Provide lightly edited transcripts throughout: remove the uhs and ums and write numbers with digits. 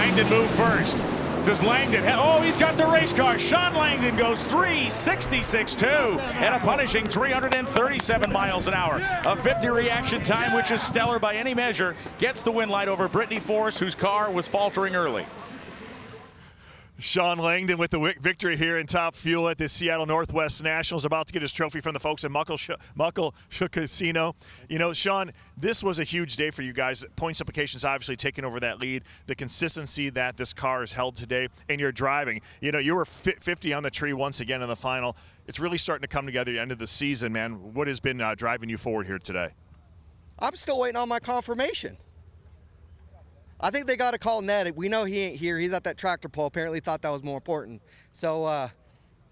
Langdon moved first. Does Langdon oh, he's got the race car. Sean Langdon goes 3:66.2 and a punishing 337 miles an hour. A 50 reaction time, which is stellar by any measure, gets the win light over Brittany Force, whose car was faltering early. Sean Langdon with the victory here in Top Fuel at the Seattle Northwest Nationals, about to get his trophy from the folks at Muckle Casino. You know, Sean, this was a huge day for you guys. Points implications obviously taking over that lead. The consistency that this car has held today, and you're driving. You know, you were 50 on the tree once again in the final. It's really starting to come together at the end of the season, man. What has been driving you forward here today? I'm still waiting on my confirmation. I think they got to call Ned. We know he ain't here. He's at that tractor pull. Apparently thought that was more important. So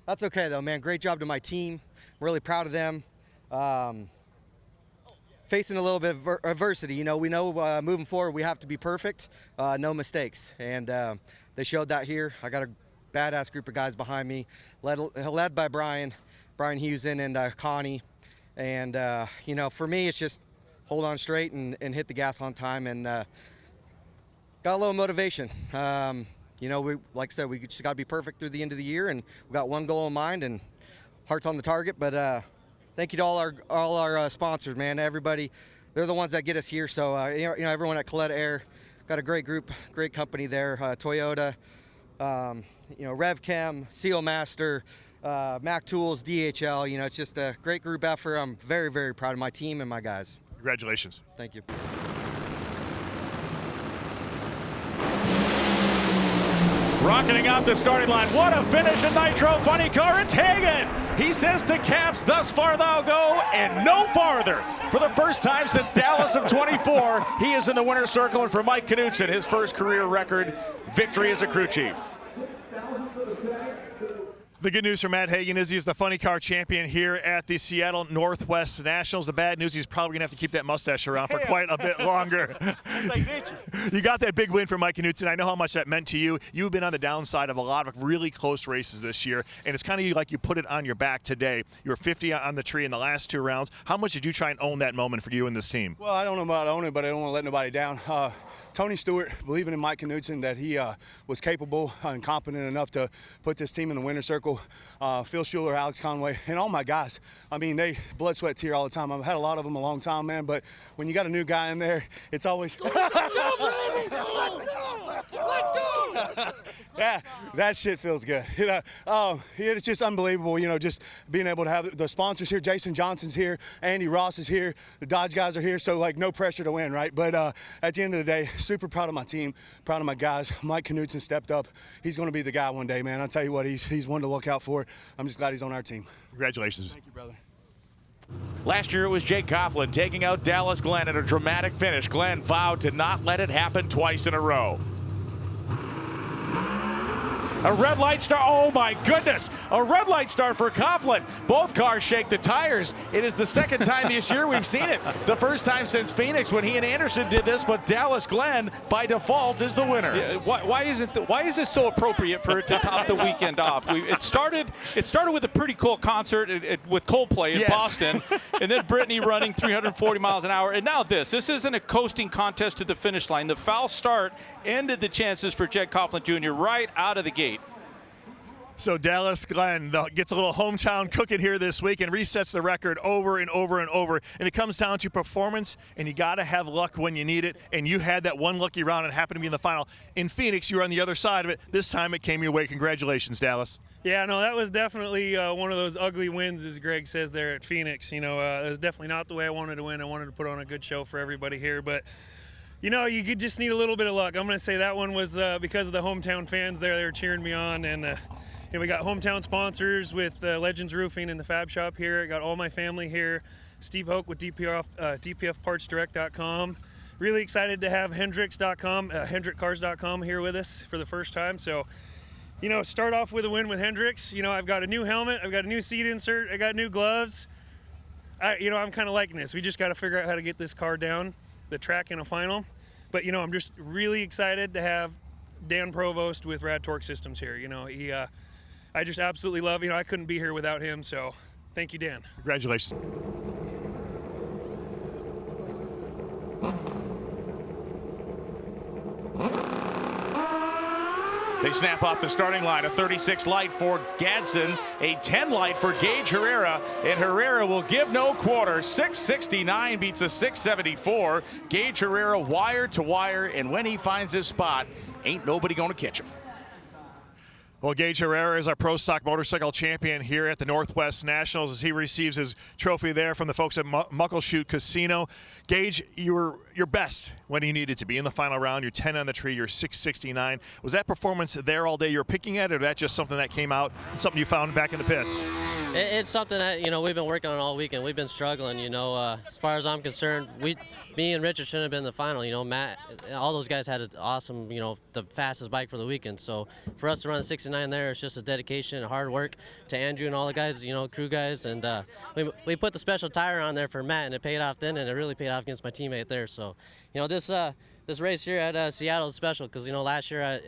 that's okay, though, man. Great job to my team. I'm really proud of them. Facing a little bit of adversity. You know, we know moving forward we have to be perfect, no mistakes. And they showed that here. I got a badass group of guys behind me, led by Brian Hewson and Connie. And, you know, for me, it's just hold on straight and hit the gas on time. And got a little motivation. You know, like I said, we just got to be perfect through the end of the year, and we got one goal in mind and hearts on the target. But thank you to all our sponsors, man. Everybody, they're the ones that get us here. So you know, everyone at Coletta Air, got a great group, great company there. Toyota, you know, RevChem, Seal Master, Mac Tools, DHL. You know, it's just a great group effort. I'm very, very proud of my team and my guys. Congratulations. Thank you. Rocketing out the starting line. What a finish in Nitro. Funny car. It's Hagan. He says to Caps, thus far thou go and no farther. For the first time since Dallas of 24, he is in the winner's circle. And for Mike Knutson, his first career record victory as a crew chief. The good news for Matt Hagan is he's the funny car champion here at the Seattle Northwest Nationals. The bad news, he's probably going to have to keep that mustache around for quite a bit longer. You got that big win for Mike Knutson. I know how much that meant to you. You've been on the downside of a lot of really close races this year, and it's kind of like you put it on your back today. You were 50 on the tree in the last two rounds. How much did you try and own that moment for you and this team? Well, I don't know about owning it, but I don't want to let nobody down. Tony Stewart, believing in Mike Knutson, that he was capable and competent enough to put this team in the winner's circle. Phil Schuler, Alex Conway, and all my guys. I mean, they blood, sweat, tear all the time. I've had a lot of them a long time, man, but when you got a new guy in there, it's always... Let's go! Yeah, that shit feels good. You know, it's just unbelievable, you know, just being able to have the sponsors here. Jason Johnson's here, Andy Ross is here, the Dodge guys are here, so, like, no pressure to win, right? But at the end of the day, super proud of my team, proud of my guys. Mike Knutson stepped up. He's going to be the guy one day, man. I'll tell you what, he's one to look out for. I'm just glad he's on our team. Congratulations. Thank you, brother. Last year it was Jake Coughlin taking out Dallas Glenn in a dramatic finish. Glenn vowed to not let it happen twice in a row. A red light star, oh my goodness, a red light star for Coughlin. Both cars shake the tires. It is the second time this year we've seen it. The first time since Phoenix when he and Anderson did this, but Dallas Glenn by default is the winner. Yeah, why is this so appropriate for it to top the weekend off? It started with a pretty cool concert with Coldplay in Boston, and then Brittany running 340 miles an hour, and now this isn't a coasting contest to the finish line. The foul start ended the chances for Jed Coughlin Jr. right out of the gate. So Dallas Glenn gets a little hometown cooking here this week and resets the record over and over and over. And it comes down to performance, and you got to have luck when you need it. And you had that one lucky round and happened to be in the final. In Phoenix, you were on the other side of it. This time it came your way. Congratulations, Dallas. Yeah, no, that was definitely one of those ugly wins, as Greg says there at Phoenix. You know, it was definitely not the way I wanted to win. I wanted to put on a good show for everybody here, but you know, you could just need a little bit of luck. I'm going to say that one was because of the hometown fans there. They were cheering me on, and you know, we got hometown sponsors with Legends Roofing and the Fab Shop here. I got all my family here. Steve Hoke with DPFPartsDirect.com. Really excited to have Hendricks.com, HendrickCars.com here with us for the first time. So, you know, start off with a win with Hendricks. You know, I've got a new helmet, I've got a new seat insert, I got new gloves. You know, I'm kind of liking this. We just got to figure out how to get this car down the track in a final. But, you know, I'm just really excited to have Dan Provost with Rad Torque Systems here. You know, he, I just absolutely love, you know, I couldn't be here without him. So thank you, Dan. Congratulations. They snap off the starting line. A 36 light for Gadsden, a 10 light for Gage Herrera, and Herrera will give no quarter. 669 beats a 674. Gage Herrera wire to wire, and when he finds his spot, ain't nobody gonna catch him. Well, Gage Herrera is our Pro Stock Motorcycle champion here at the Northwest Nationals as he receives his trophy there from the folks at Muckleshoot Casino. Gage, you were your best when you needed to be in the final round. You're 10 on the tree. You're 669. Was that performance there all day you were picking at, or that just something that came out, something you found back in the pits? It's something that, we've been working on all weekend. We've been struggling, as far as I'm concerned. Me and Richard shouldn't have been in the final. Matt, all those guys had an awesome, the fastest bike for the weekend. So for us to run 69 there, it's just a dedication and hard work to Andrew and all the guys, crew guys. And we put the special tire on there for Matt, and it paid off then, and it really paid off against my teammate there. So, this race here at Seattle is special because, last year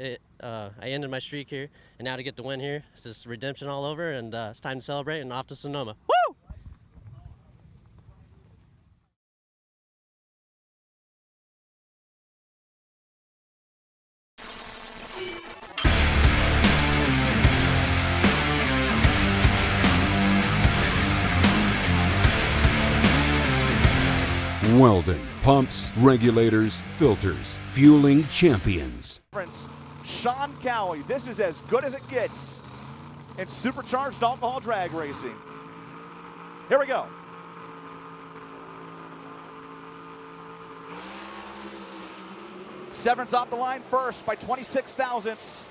I ended my streak here, and now to get the win here, it's just redemption all over, and it's time to celebrate and off to Sonoma. Woo! Weldon, pumps, regulators, filters, fueling champions. Sean Cowie, this is as good as it gets in supercharged alcohol drag racing. Here we go. Severance off the line first by 26 thousandths.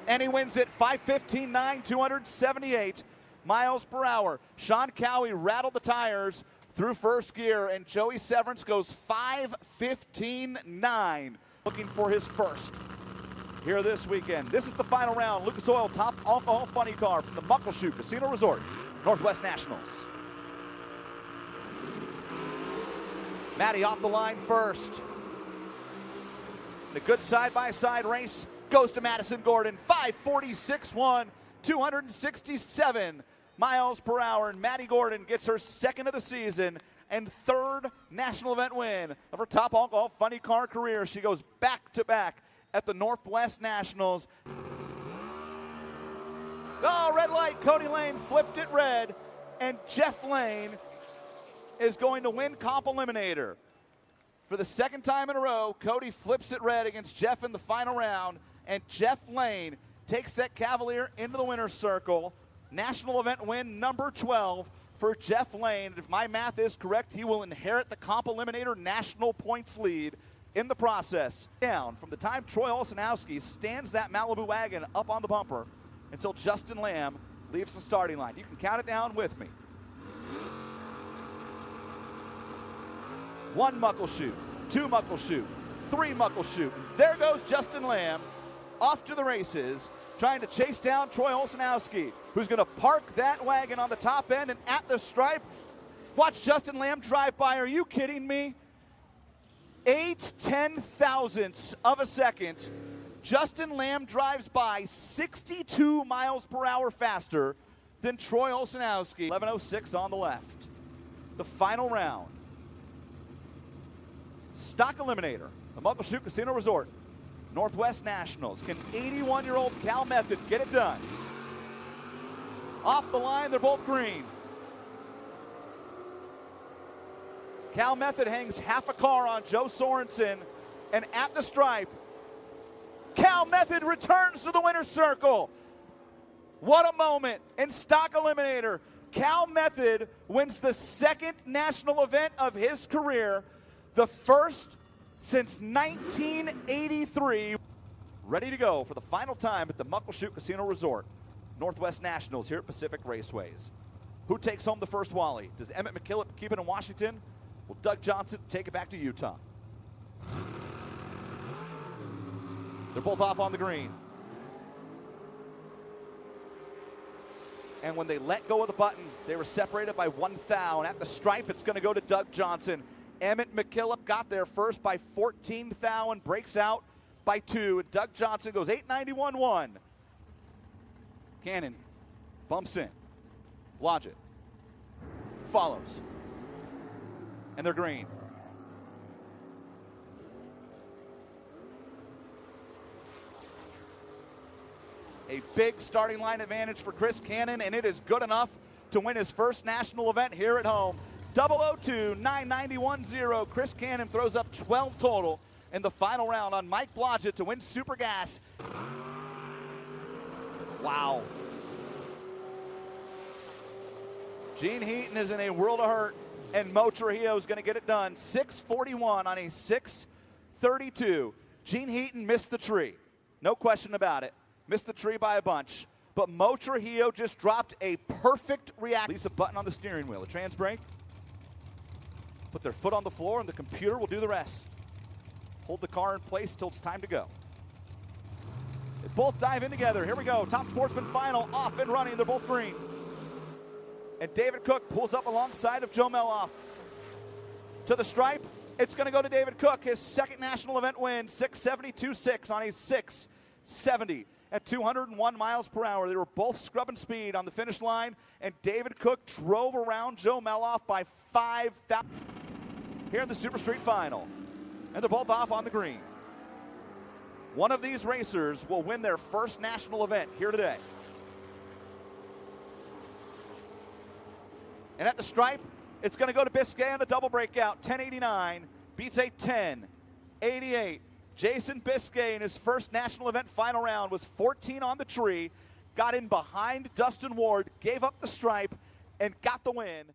And he wins it 5:15.9, 278 miles per hour. Sean Cowie rattled the tires through first gear, and Joey Severance goes 5:15.9, looking for his first here this weekend. This is the final round. Lucas Oil Top Alcohol Funny Car from the Muckleshoot Casino Resort, Northwest Nationals. Matty off the line first. The good side-by-side race goes to Madison Gordon. 5:46.1, 267 miles per hour, and Maddie Gordon gets her second of the season and third national event win of her Top Alcohol Funny Car career. She goes back-to-back at the Northwest Nationals. Oh, red light. Cody Lane flipped it red, and Jeff Lane is going to win Comp Eliminator. For the second time in a row, Cody flips it red against Jeff in the final round, and Jeff Lane takes that Cavalier into the winner's circle. National event win number 12 for Jeff Lane. If my math is correct, he will inherit the Comp Eliminator national points lead in the process. Down from the time Troy Olsenowski stands that Malibu wagon up on the bumper until Justin Lamb leaves the starting line. You can count it down with me. 1 Muckleshoot, 2 Muckleshoot, 3 Muckleshoot. There goes Justin Lamb off to the races, trying to chase down Troy Olsenowski, who's going to park that wagon on the top end and at the stripe. Watch Justin Lamb drive by. Are you kidding me? 8/10,000ths of a second. Justin Lamb drives by 62 miles per hour faster than Troy Olsenowski. 11:06 on the left. The final round. Stock Eliminator, the Muckleshoot Casino Resort, Northwest Nationals. Can 81-year-old Cal Method get it done? Off the line, they're both green. Cal Method hangs half a car on Joe Sorensen, and at the stripe, Cal Method returns to the winner's circle. What a moment in Stock Eliminator. Cal Method wins the second national event of his career, the first since 1983. Ready to go for the final time at the Muckleshoot Casino Resort, Northwest Nationals here at Pacific Raceways. Who takes home the first Wally? Does Emmett McKillop keep it in Washington? Will Doug Johnson take it back to Utah? They're both off on the green. And when they let go of the button, they were separated by 1 thou. And at the stripe, it's going to go to Doug Johnson. Emmett McKillop got there first by 14 thou and breaks out by 2. And Doug Johnson goes 891.1. Cannon bumps in. Blodgett follows. And they're green. A big starting line advantage for Chris Cannon, and it is good enough to win his first national event here at home. 002-991-0. Chris Cannon throws up 12 total in the final round on Mike Blodgett to win Super Gas. Wow. Gene Heaton is in a world of hurt, and Mo Trujillo is going to get it done. 6:41 on a 6:32. Gene Heaton missed the tree. No question about it. Missed the tree by a bunch. But Mo Trujillo just dropped a perfect reaction. Release a button on the steering wheel. A trans brake. Put their foot on the floor, and the computer will do the rest. Hold the car in place till it's time to go. They both dive in together. Here we go. Top Sportsman final, off and running. They're both green. And David Cook pulls up alongside of Joe Meloff. To the stripe, it's going to go to David Cook, his second national event win, 6:72.6 on a 6:70 at 201 miles per hour. They were both scrubbing speed on the finish line, and David Cook drove around Joe Meloff by 5,000 here in the Super Street Final. And they're both off on the green. One of these racers will win their first national event here today. And at the stripe, it's going to go to Biscay on a double breakout. 10:89 beats a 10:88. Jason Biscay in his first national event final round was 14 on the tree, got in behind Dustin Ward, gave up the stripe, and got the win.